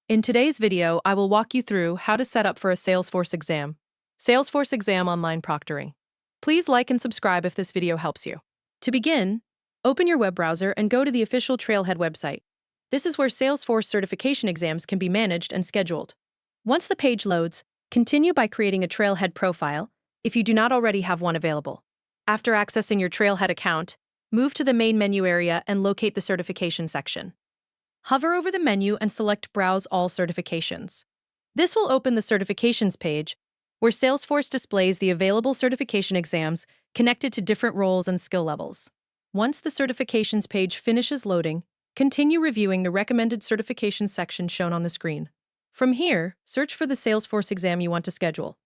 In today's video, I will walk you through how to set up for a Salesforce exam. Salesforce exam online proctoring. Please like and subscribe if this video helps you. To begin, open your web browser and go to the official Trailhead website. This is where Salesforce certification exams can be managed and scheduled. Once the page loads, continue by creating a Trailhead profile if you do not already have one available. After accessing your Trailhead account, move to the main menu area and locate the certification section. Hover over the menu and select Browse All Certifications. This will open the certifications page, where Salesforce displays the available certification exams connected to different roles and skill levels. Once the certifications page finishes loading, continue reviewing the recommended certification section shown on the screen. From here, search for the Salesforce exam you want to schedule.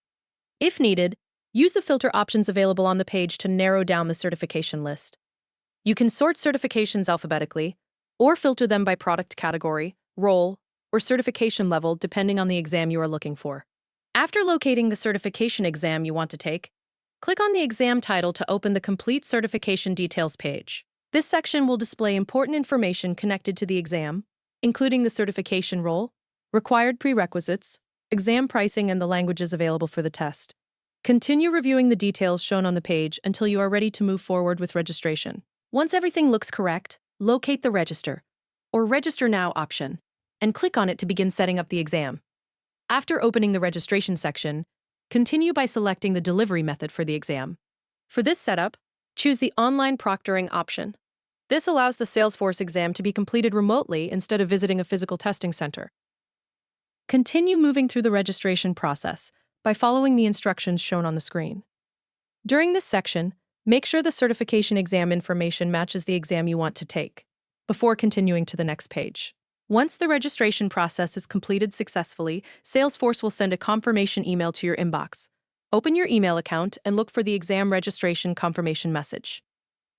If needed, use the filter options available on the page to narrow down the certification list. You can sort certifications alphabetically, or filter them by product category, role, or certification level depending on the exam you are looking for. After locating the certification exam you want to take, click on the exam title to open the Complete Certification Details page. This section will display important information connected to the exam, including the certification role, required prerequisites, exam pricing, and the languages available for the test. Continue reviewing the details shown on the page until you are ready to move forward with registration. Once everything looks correct, locate the Register or Register Now option and click on it to begin setting up the exam. After opening the registration section, continue by selecting the delivery method for the exam. For this setup, choose the online proctoring option. This allows the Salesforce exam to be completed remotely instead of visiting a physical testing center. Continue moving through the registration process by following the instructions shown on the screen. During this section, make sure the certification exam information matches the exam you want to take, before continuing to the next page. Once the registration process is completed successfully, Salesforce will send a confirmation email to your inbox. Open your email account and look for the exam registration confirmation message.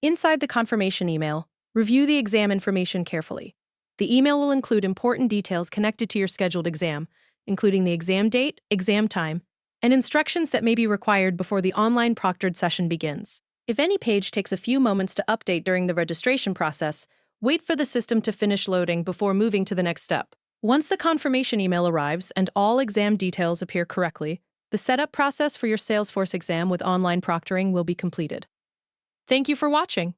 Inside the confirmation email, review the exam information carefully. The email will include important details connected to your scheduled exam, including the exam date, exam time, and instructions that may be required before the online proctored session begins. If any page takes a few moments to update during the registration process, wait for the system to finish loading before moving to the next step. Once the confirmation email arrives and all exam details appear correctly, the setup process for your Salesforce exam with online proctoring will be completed. Thank you for watching.